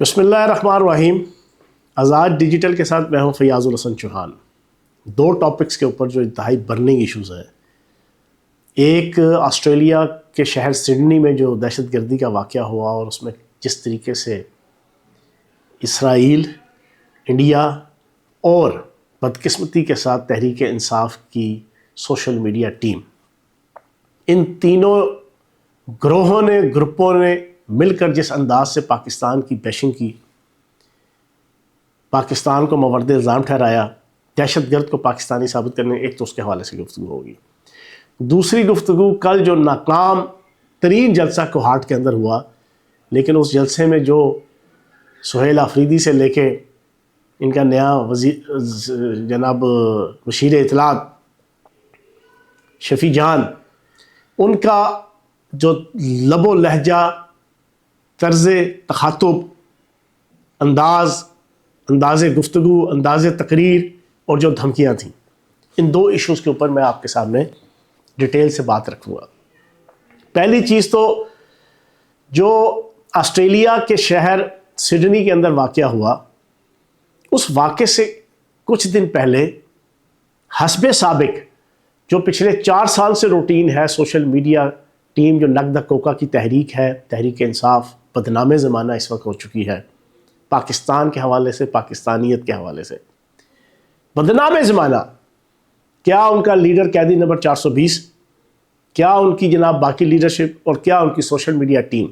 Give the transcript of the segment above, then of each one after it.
बिस्मिल्लाहिर्रहमानिर्रहीम। आज़ाद डिजिटल के साथ मैं हूं फयाजुल हसन चौहान। दो टॉपिक्स के ऊपर जो इंतहाई बर्निंग इश्यूज़ हैं, एक ऑस्ट्रेलिया के शहर सिडनी में जो दहशतगर्दी का वाक़या हुआ और उसमें जिस तरीके से इसराइल, इंडिया और बदकिस्मती के साथ तहरीक इंसाफ की सोशल मीडिया टीम, इन तीनों ग्रुपों ने मिलकर जिस अंदाज से पाकिस्तान की बैशिंग की, पाकिस्तान को मवर्द इल्ज़ाम ठहराया, दहशतगर्द को पाकिस्तानी साबित करने, एक तो उसके हवाले से गुफ्तगू होगी। दूसरी गुफ्तगू कल जो नाकाम तरीन जलसा कोहाट के अंदर हुआ, लेकिन उस जलसे में जो सुहेल आफरीदी से लेके इनका नया जनाब वज़ीर इत्तलात शफ़ी जान, उनका जो लबो लहजा, तर्ज़ तख़ातुब, अंदाज़ गुफ्तगू, अंदाज़ तकरीर और जो धमकियाँ थीं, इन दो इश्यूज़ के ऊपर मैं आपके सामने डिटेल से बात रखूँगा। पहली चीज़ तो जो ऑस्ट्रेलिया के शहर सिडनी के अंदर वाक़या हुआ, उस वाक़े से कुछ दिन पहले हस्बे साबिक जो पिछले 4 साल से रूटीन है सोशल मीडिया टीम, जो नकद कोका की तहरीक है, तहरीक इंसाफ, बदनामे ज़माना इस वक्त हो चुकी है पाकिस्तान के हवाले से, पाकिस्तानियत के हवाले से। बदनामे ज़माना, क्या उनका लीडर कैदी नंबर 420, क्या उनकी जनाब बाकी लीडरशिप और क्या उनकी सोशल मीडिया टीम,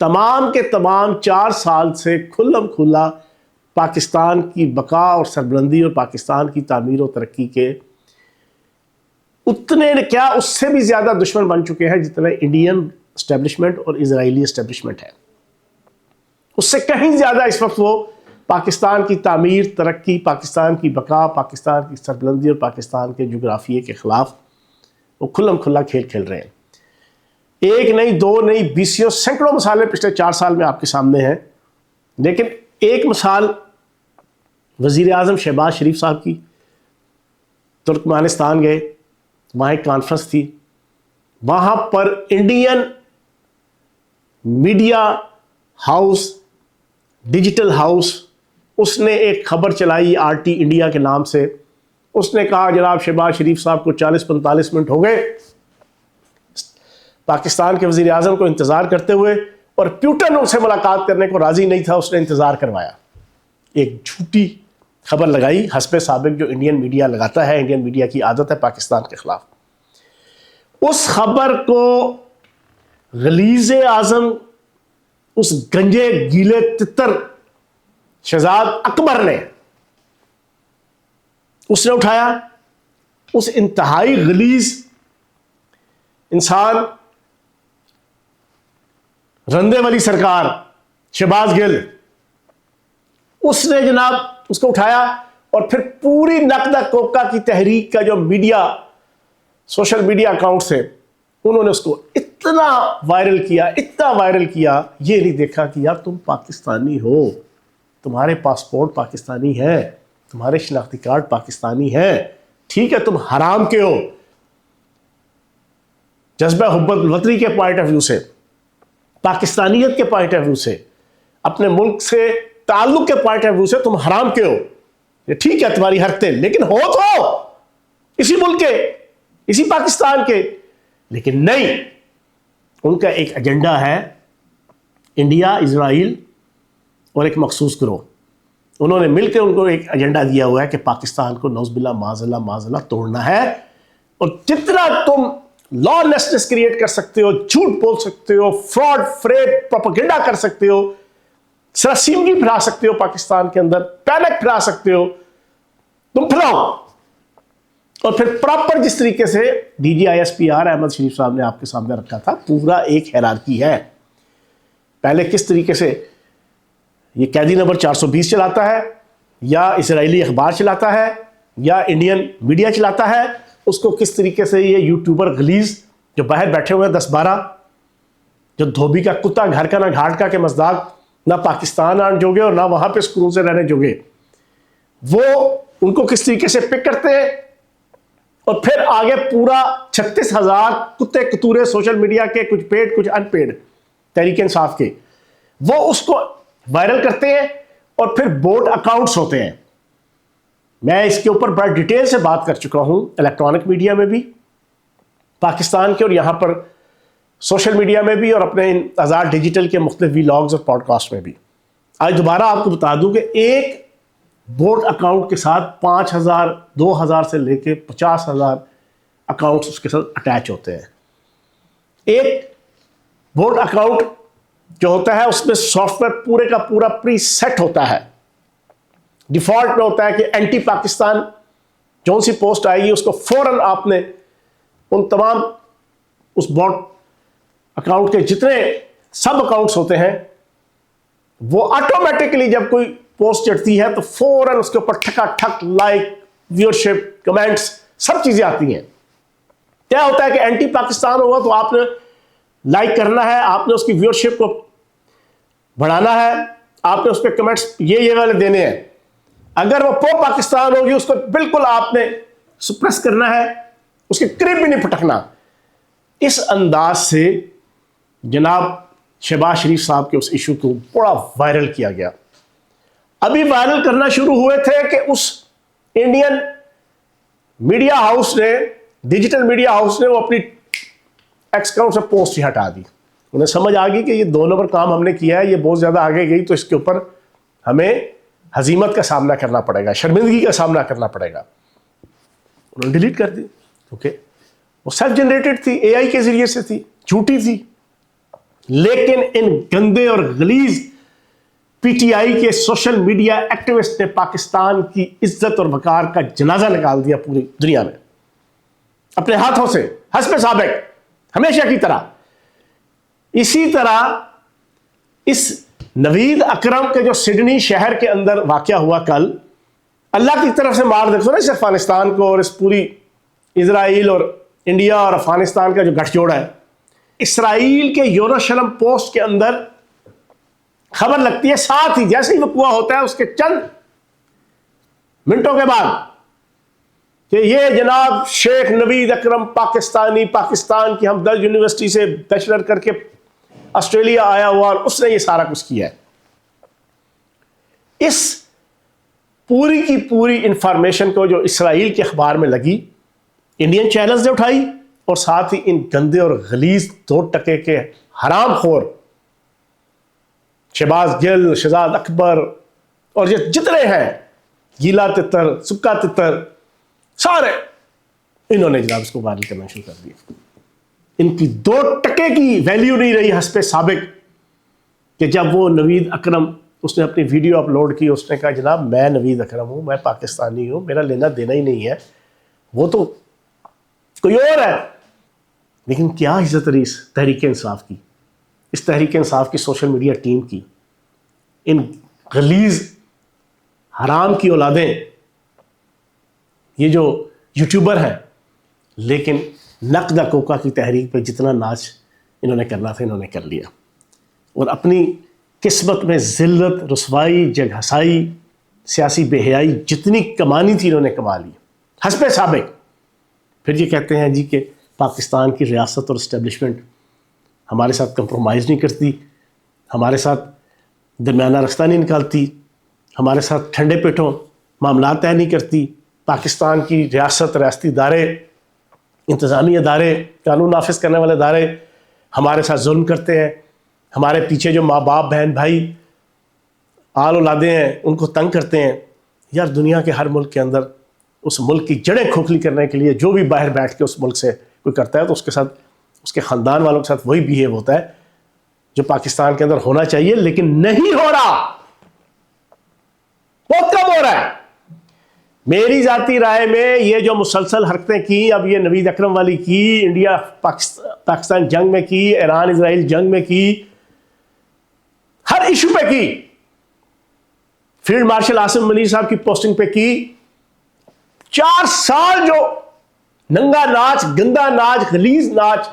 तमाम के तमाम 4 साल से खुल्लम खुल्ला पाकिस्तान की बका और सरबलंदी और पाकिस्तान की तामीर और तरक्की के उतने क्या उससे भी ज़्यादा दुश्मन बन चुके हैं जितना इंडियन इस्टेब्लिशमेंट और इजरायली इस्टेब्लिशमेंट है। उससे कहीं ज़्यादा इस वक्त वो पाकिस्तान की तामीर, तरक्की, पाकिस्तान की बका, पाकिस्तान की सरबलंदी और पाकिस्तान के जोग्राफिए के ख़िलाफ़ वो खुल्लम खुल्ला खेल खेल रहे हैं। एक नहीं, दो नहीं, बीसियों सैकड़ों मिसालें पिछले 4 साल में आपके सामने हैं। लेकिन एक मिसाल वज़ीर आज़म शहबाज शरीफ साहब की, तुर्कमानिस्तान गए, वहाँ एक कॉन्फ्रेंस थी, वहाँ पर Indian media house, digital house, उसने एक खबर चलाई आरटी इंडिया के नाम से। उसने कहा जनाब शहबाज शरीफ साहब को 40-45 मिनट हो गए पाकिस्तान के वज़ीर आज़म को इंतज़ार करते हुए, और प्यूटन उनसे मुलाकात करने को राज़ी नहीं था, उसने इंतज़ार करवाया। एक झूठी खबर लगाई हस्बे साबिक जो इंडियन मीडिया लगाता है, इंडियन मीडिया की आदत है पाकिस्तान के ख़िलाफ़। उस खबर को गलीज़े आज़म, उस गंजे गीले तितर शहजाद अकबर ने, उसने उठाया। उस इंतहाई गलीज इंसान, रंदे वाली सरकार शहबाज गिल, उसने जनाब उसको उठाया और फिर पूरी नकदा कोका की तहरीक का जो मीडिया, सोशल मीडिया अकाउंट से, उन्होंने उसको इतना वायरल किया, इतना वायरल किया, ये नहीं देखा कि यार तुम पाकिस्तानी हो, तुम्हारे पासपोर्ट पाकिस्तानी है, तुम्हारे शनाख्ती कार्ड पाकिस्तानी है, ठीक है तुम हराम के हो, जज्बा हुब्बत वतनी के पॉइंट ऑफ व्यू से, पाकिस्तानियत के पॉइंट ऑफ व्यू से, अपने मुल्क से ताल्लुक के पॉइंट ऑफ व्यू से तुम हराम के हो। ये ठीक है तुम्हारी हरकतें, लेकिन हो तो इसी मुल्क के, इसी पाकिस्तान के। लेकिन नहीं, उनका एक एजेंडा है, इंडिया, इजराइल और एक मखसूस ग्रोह, उन्होंने मिलकर उनको एक एजेंडा दिया हुआ है कि पाकिस्तान को नौज़बिल्ला माज़ल्ला तोड़ना है। और जितना तुम लॉलेसनेस क्रिएट कर सकते हो, झूठ बोल सकते हो, फ्रॉड, फ्रेब, प्रोपेगेंडा कर सकते हो, सरासीमगी फैला सकते हो, पाकिस्तान के अंदर पैनिक फैला सकते हो, तुम फैलाओ। और फिर प्रॉपर जिस तरीके से DGISPR अहमद शरीफ साहब ने आपके सामने रखा था, पूरा एक हैरारकी है। पहले किस तरीके से ये कैदी नंबर 420 चलाता है, या इसराइली अखबार चलाता है, या इंडियन मीडिया चलाता है, उसको किस तरीके से ये यूट्यूबर गलीज जो बाहर बैठे हुए हैं 10-12, जो धोबी का कुत्ता घर का ना घाट का के मजदाक, ना पाकिस्तान आने जोगे और ना वहाँ पे स्क्रू से रहने जोगे, वो उनको किस तरीके से पिक करते हैं। और फिर आगे पूरा 36,000 कुत्ते कतूरे सोशल मीडिया के, कुछ पेड कुछ अनपेड, तहरीक इंसाफ के, वो उसको वायरल करते हैं और फिर बोट अकाउंट्स होते हैं। मैं इसके ऊपर बड़ा डिटेल से बात कर चुका हूं, इलेक्ट्रॉनिक मीडिया में भी पाकिस्तान के, और यहां पर सोशल मीडिया में भी, और अपने आज़ाद डिजिटल के मुख्तलिफ व्लॉग्स और पॉडकास्ट में भी। आज दोबारा आपको बता दूं कि एक बोट अकाउंट के साथ 5,000, 2,000 से लेके 50,000 अकाउंट्स उसके साथ अटैच होते हैं। एक बोट अकाउंट जो होता है उसमें सॉफ्टवेयर पूरे का पूरा प्री सेट होता है। डिफॉल्ट में होता है कि एंटी पाकिस्तान जो सी पोस्ट आएगी उसको फौरन आपने उन तमाम उस बोट अकाउंट के जितने सब अकाउंट्स होते हैं वो ऑटोमेटिकली जब कोई पोस्ट चढ़ती है तो फौरन उसके ऊपर ठक लाइक, व्यूअरशिप, कमेंट्स, सब चीजें आती हैं। क्या होता है कि एंटी पाकिस्तान होगा तो आपने लाइक करना है, आपने उसकी व्यूअरशिप को बढ़ाना है, आपने उस पर कमेंट्स ये वाले देने हैं। अगर वो प्रो पाकिस्तान होगी उसको बिल्कुल आपने सुप्रेस करना है, उसके करीब भी नहीं फटकना। इस अंदाज से जनाब शहबाज शरीफ साहब के उस इशू को बड़ा वायरल किया गया। अभी वायरल करना शुरू हुए थे कि उस इंडियन मीडिया हाउस ने, डिजिटल मीडिया हाउस ने, वो अपनी एक्स अकाउंट से पोस्ट ही हटा दी। उन्हें समझ आ गई कि ये 2 नंबर काम हमने किया है, ये बहुत ज़्यादा आगे गई तो इसके ऊपर हमें हजीमत का सामना करना पड़ेगा, शर्मिंदगी का सामना करना पड़ेगा। उन्होंने डिलीट कर दी क्योंकि वो सेल्फ जनरेटेड थी, एआई के ज़रिए से थी, झूठी थी। लेकिन इन गंदे और गलीज पीटीआई के सोशल मीडिया एक्टिविस्ट ने पाकिस्तान की इज्जत और वकार का जनाजा निकाल दिया पूरी दुनिया में अपने हाथों से, हस्बे साबिक, हमेशा की तरह। इसी तरह इस नवीद अकरम के जो सिडनी शहर के अंदर वाकया हुआ कल, अल्लाह की तरफ से मार देखो ना इस अफगानिस्तान को और इस पूरी इजराइल और इंडिया और अफगानिस्तान का जो गठजोड़ है। इसराइल के यरूशलेम पोस्ट के अंदर खबर लगती है, साथ ही जैसे ही वक़्वा होता है उसके चंद मिनटों के बाद कि ये जनाब शेख नवीद अकरम पाकिस्तानी, पाकिस्तान की हमदर्द यूनिवर्सिटी से बैचलर करके ऑस्ट्रेलिया आया हुआ और उसने ये सारा कुछ किया है। इस पूरी की पूरी इंफॉर्मेशन को जो इसराइल के अखबार में लगी, इंडियन चैनल्स ने उठाई और साथ ही इन गंदे और गलीज 2 टके के हरामखोर शहबाज गिल, शहजाद अकबर और ये जितने हैं, गीला तितर, सुक्का तितर, सारे इन्होंने जनाब इसको वायरल करना शुरू कर दिया। इनकी 2 टके की वैल्यू नहीं रही हस्बे साबिक कि जब वो नवीद अकरम उसने अपनी वीडियो अपलोड की, उसने कहा जनाब मैं नवीद अकरम हूँ, मैं पाकिस्तानी हूँ, मेरा लेना देना ही नहीं है, वो तो कोई और है। लेकिन क्या इज्जत रही इस तहरीक इंसाफ की, इस तहरीक इंसाफ की सोशल मीडिया टीम की, इन गलीज हराम की औलादें, ये जो यूट्यूबर हैं। लेकिन नकदा कोका की तहरीक पे जितना नाच इन्होंने करना था इन्होंने कर लिया और अपनी किस्मत में ज़िल्लत, रुसवाई, जगहसाई, सियासी बेहयाई जितनी कमानी थी इन्होंने कमा ली हस्बे साबिक। फिर ये कहते हैं जी कि पाकिस्तान की रियासत और इस्टेब्लिशमेंट हमारे साथ कंप्रोमाइज़ नहीं करती, हमारे साथ दरमियाना रास्ता नहीं निकालती, हमारे साथ ठंडे पेटों मामला तय नहीं करती। पाकिस्तान की रियासत, रियासती इदारे, इंतज़ामी इदारे, कानून नाफिज करने वाले इदारे हमारे साथ जुल्म करते हैं, हमारे पीछे जो माँ बाप, बहन भाई, आल औलादे हैं उनको तंग करते हैं। यार दुनिया के हर मुल्क के अंदर उस मुल्क की जड़ें खोखली करने के लिए जो भी बाहर बैठ के उस मुल्क से कोई करता है तो उसके साथ, उसके ख़ानदान वालों के साथ वही बिहेव होता है जो पाकिस्तान के अंदर होना चाहिए, लेकिन नहीं हो रहा, बहुत कम हो रहा है। मेरी जाती राय में ये जो मुसलसल हरकतें की, अब ये नवीद अकरम वाली की, इंडिया पाकिस्तान जंग में की, ईरान इजराइल जंग में की, हर इशू पे की, फील्ड मार्शल आसिम मनीर साहब की पोस्टिंग पे की, 4 साल जो नंगा नाच, गंदा नाच, गलीज नाच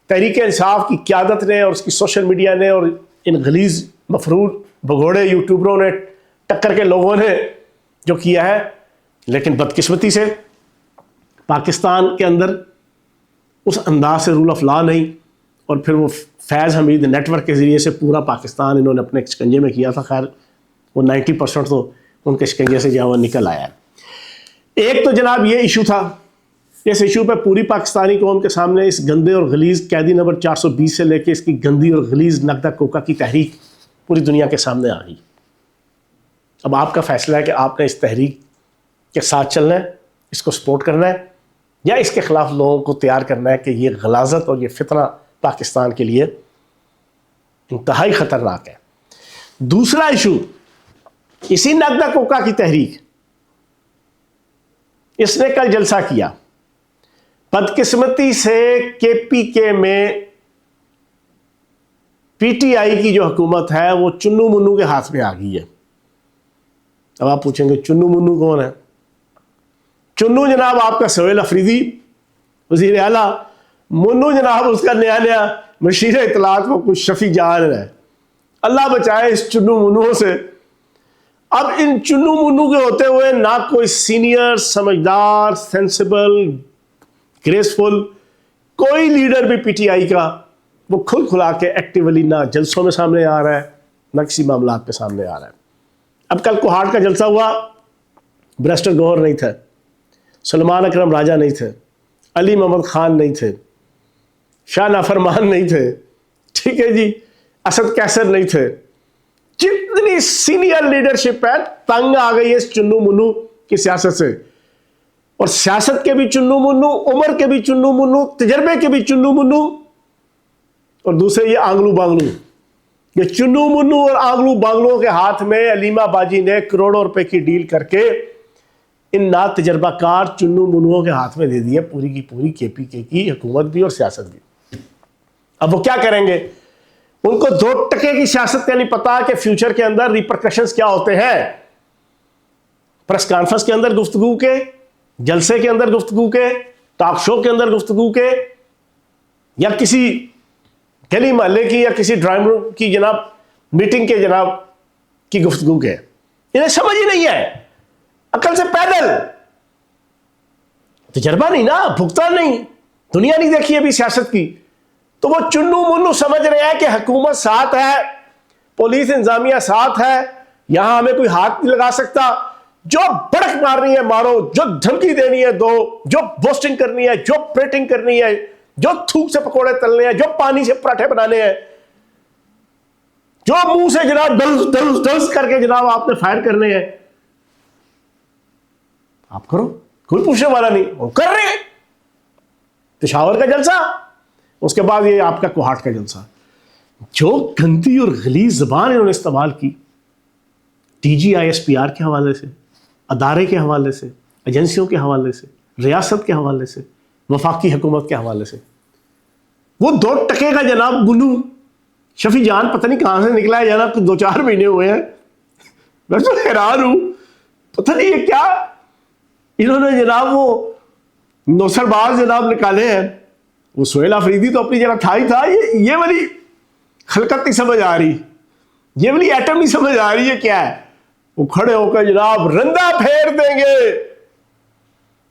तहरीक इंसाफ की क़यादत ने और उसकी सोशल मीडिया ने और इन गलीज मफरूर भगोड़े यूट्यूबरों ने, टक्कर के लोगों ने जो किया है। लेकिन बदकिस्मती से पाकिस्तान के अंदर उस अंदाज से रूल ऑफ लॉ नहीं, और फिर वो फैज़ हमीद नेटवर्क के ज़रिए से पूरा पाकिस्तान इन्होंने अपने शिकंजे में किया था। खैर वो 90% तो उनके शिकंजे से जो वो निकल आया है। एक तो जनाब ये इशू था, इस इशू पे पूरी पाकिस्तानी कौम के सामने इस गंदे और गलीज़ कैदी नंबर 420 से लेके इसकी गंदी और गलीज़ नगदा कोका की तहरीक पूरी दुनिया के सामने आ गई। अब आपका फैसला है कि आपने इस तहरीक के साथ चलना है, इसको सपोर्ट करना है, या इसके ख़िलाफ़ लोगों को तैयार करना है कि ये गलाजत और ये फितना पाकिस्तान के लिए इंतहाई ख़तरनाक है। दूसरा इशू, इसी नगदा कोका की तहरीक, इसने कल जलसा किया। बदकिस्मती से KPK में PTI की जो हुकूमत है वो चुन्नू मुन्नू के हाथ में आ गई है। अब आप पूछेंगे चुन्नू मुन्नू कौन है? चुन्नू जनाब आपका सोहेल अफरीदी वज़ीर आला, मुन्नू जनाब उसका नया नया मशीर इतलात वो कुछ शफी जान है। अल्लाह बचाए इस चुन्नू मुन्नुओं से। अब इन चुन्नू मुन्नू के होते हुए ना कोई सीनियर समझदार सेंसिबल ग्रेसफुल कोई लीडर भी PTI का वो खुल खुला के एक्टिवली ना जलसों में सामने आ रहा है, ना किसी मामला पे सामने आ रहा है। अब कल कोहाट का जलसा हुआ, बैरिस्टर गौहर नहीं थे, सलमान अकरम राजा नहीं थे, अली मोहम्मद खान नहीं थे, शाह नाफरमान नहीं थे, ठीक है जी, असद कैसर नहीं थे। जितनी सीनियर लीडरशिप है तंग आ गई है इस चुन्नू मुन्नू की सियासत से। और सियासत के भी चुन्नू मुन्नू, उम्र के भी चुन्नू मुन्नू, तजर्बे के भी चुन्नू मुन्नू, और दूसरे ये आंगलू बांगलू। ये चुन्नू मुन्नू और आंगलू बांगलुओं के हाथ में अलीमा बाजी ने करोड़ों रुपए की डील करके इन ना तजर्बाकार चुन्नू मुन्नुओं के हाथ में दे दी है पूरी की पूरी KPK की हुकूमत भी और सियासत भी। अब वो क्या करेंगे? उनको 2 टके की सियासत का नहीं पता कि फ्यूचर के अंदर रिपरकशंस क्या होते हैं। प्रेस कॉन्फ्रेंस के अंदर गुफ्तगू के, जलसे के अंदर गुफ्तगू के, टॉक शो के अंदर गुफ्तगू के, या किसी गली मोहल्ले की या किसी ड्राइंग रूम की जनाब मीटिंग के जनाब की गुफ्तगू के, इन्हें समझ ही नहीं है। अकल से पैदल, तजर्बा नहीं ना, भुगता नहीं, दुनिया नहीं देखी अभी सियासत की। तो वो चुन्नू मुन्नू समझ रहे हैं कि हुकूमत साथ है, पुलिस इंतजामिया साथ है, यहां हमें कोई हाथ नहीं लगा सकता। जो भड़क मारनी है मारो, जो धमकी देनी है दो, जो बोस्टिंग करनी है, जो प्रेटिंग करनी है, जो थूक से पकोड़े तलने हैं, जो पानी से पराठे बनाने हैं, जो मुंह से जनाब डल्स डल्स डल्स करके जनाब आपने फायर करने हैं, आप करो, कोई पूछने वाला नहीं, वो कर रहे हैं। पेशावर का जलसा, उसके बाद ये आपका कोहाट का जलसा। जो गंदी और गलीज ज़बान इन्होंने इस्तेमाल की DG ISPR के हवाले से, अदारे के हवाले से, एजेंसियों के हवाले से, रियासत के हवाले से, वफाकी हुकूमत के हवाले से, वो 2 टके का जनाब गुल्लू शफी जान पता नहीं कहां से निकला है जनाब, 2-4 महीने हुए हैं। मैं तो हैरान हूं, पता नहीं ये क्या इन्होंने जनाब वो नौसरबाज जनाब निकाले हैं। वो सोहेल अफरीदी तो अपनी जगह था ही था, ये वाली खलकत नहीं समझ आ रही, ये वाली एटम नहीं समझ आ रही है क्या है। वो खड़े होकर जनाब रंदा फेर देंगे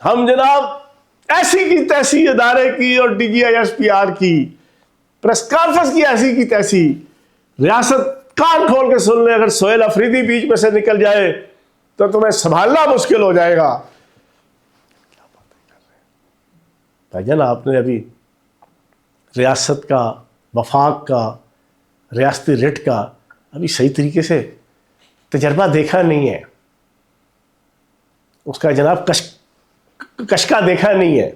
हम जनाब, ऐसी की तैसी अदारे की और DG ISPR की, प्रेस कॉन्फ्रेंस की ऐसी की तैसी। रियासत कान खोल के सुन ले, अगर सोहेल अफरीदी बीच में से निकल जाए तो तुम्हें संभालना मुश्किल हो जाएगा। भाईजान आपने अभी रियासत का, वफाक का, रियासती रिट का अभी सही तरीके से तजर्बा देखा नहीं है, उसका जनाब कशका देखा नहीं है।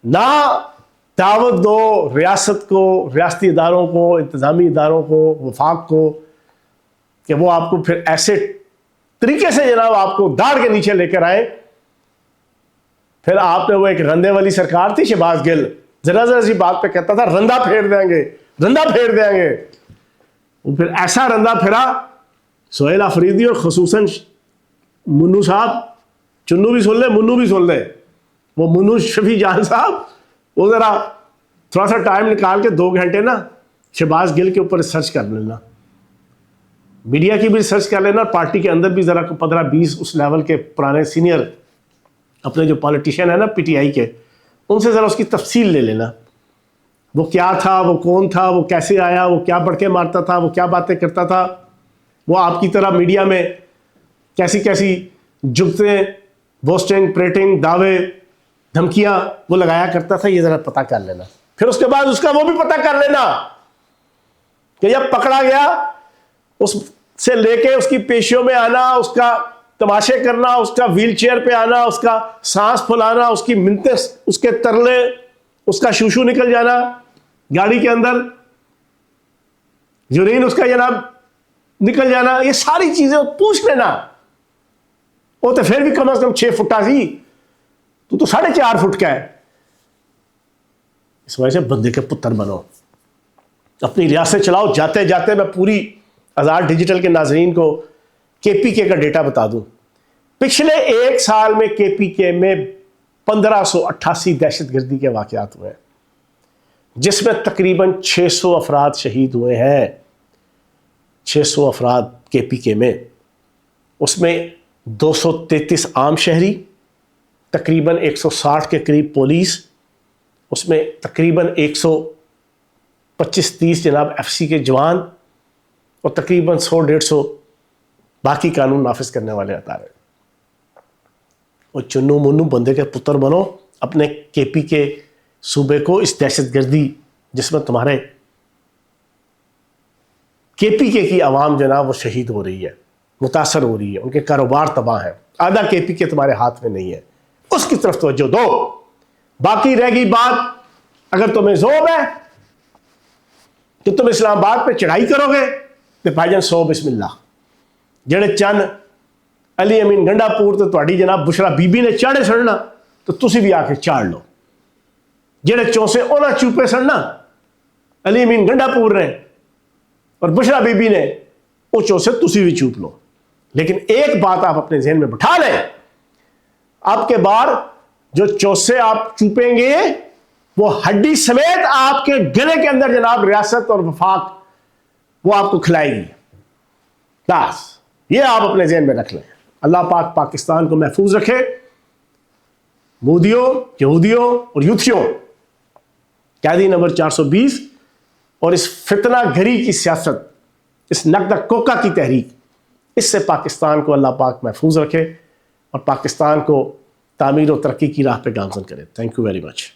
ना दावत दो रियासत को, रियासती इदारों को, इंतज़ामी इदारों को, वफाक को, कि वो आपको फिर ऐसे तरीके से जनाब आपको दाढ़ के नीचे लेकर आए। फिर आपने वो एक रंदे वाली सरकार थी, शहबाज गिल जरा जरा सी बात पे कहता था रंदा फेर देंगे, रंदा फेर देंगे। वो फिर ऐसा रंदा फिरा, सोहेल अफरीदी और खसूसन मुन्नू साहब, चुन्नू भी सुन ले मुन्नू भी सुन ले, वो मुन्नू शफी जान साहब, वो जरा थोड़ा सा टाइम निकाल के 2 घंटे ना शहबाज गिल के ऊपर रिसर्च कर लेना, मीडिया की भी रिसर्च कर लेना, पार्टी के अंदर भी जरा 15-20 उस लेवल के पुराने सीनियर अपने जो पॉलिटिशियन है ना PTI के, उनसे ज़रा उसकी तफसील ले लेना। वो क्या था, वो कौन था, वो कैसे आया, वो क्या बढ़ के मारता था, वो क्या बातें करता था, वो आपकी तरह मीडिया में कैसी कैसी जुगतें, बोस्टिंग, प्रेटिंग, दावे, धमकियां वो लगाया करता था, ये जरा पता कर लेना। फिर उसके बाद उसका वो भी पता कर लेना कि जब पकड़ा गया, उससे लेके उसकी पेशियों में आना, उसका तमाशे करना, उसका व्हीलचेयर पे आना, उसका सांस फुलाना, उसकी मिन्नतें, उसके तरले, उसका शूशू निकल जाना गाड़ी के अंदर, यूरिन उसका जनाब निकल जाना, ये सारी चीजें पूछ लेना। वो तो फिर भी कम से कम 6 फुटा सी, तू तो 4.5 फुट का है। इस वजह से बंदे के पुत्र बनो, अपनी रियासत चलाओ। जाते जाते मैं पूरी आज़ाद डिजिटल के नाजरीन को केपीके का डेटा बता दूं। पिछले 1 साल में केपीके में 1588 दहशतगर्दी के वाकयात हुए हैं, जिसमें तकरीबन 600 अफराद शहीद हुए हैं। 600 अफराद केपीके में, उसमें 233 आम शहरी, तकरीबन 160 के करीब पुलिस, उसमें तकरीबन 125-30 जनाब एफसी के जवान और तकरीबन 100-150 बाकी कानून नाफिज करने वाले अदारे। और चुन्नू मुन्नू बंदे के पुत्र बनो, अपने केपी के सूबे को इस दहशतगर्दी, जिसमें तुम्हारे केपीके की आवाम जनाब वो शहीद हो रही है, मुतासर हो रही है, उनके कारोबार तबाह है, आधा केपीके तुम्हारे हाथ में नहीं है, उसकी तरफ तवज्जो दो। बाकी रह गई बात, अगर तुम्हें ज़ोब है कि तुम इस्लामाबाद पे चढ़ाई करोगे तो भाईजान सो बिस्मिल्लाह। जेड़े चंद अली अमीन गंडापुर तो तुहाडी जनाब बुशरा बीबी ने चाड़े सड़ना, तो तुसी भी आके चाड़ लो। जेड़े चौसे उन्हें चूपे सड़ना अली अमीन गंडापुर ने और बुशरा बीबी ने, वो चौसे तुसी भी चूप लो। लेकिन एक बात आप अपने जहन में बिठा लें, आपके बार जो चौसे आप चूपेंगे वो हड्डी समेत आपके गले के अंदर जनाब रियासत और वफाक वो आपको खिलाएगी। बस ये आप अपने जहन में रख लें। अल्लाह पाक पाकिस्तान को महफूज रखे मोदियों, यहूदियों और यूथियों, कैदी नंबर 420 और इस फितना घरी की सियासत, इस नकद कोका की तहरीक, इससे पाकिस्तान को अल्लाह पाक महफूज रखे और पाकिस्तान को तामीर और तरक्की की राह पे गामजन करे। Thank you very much.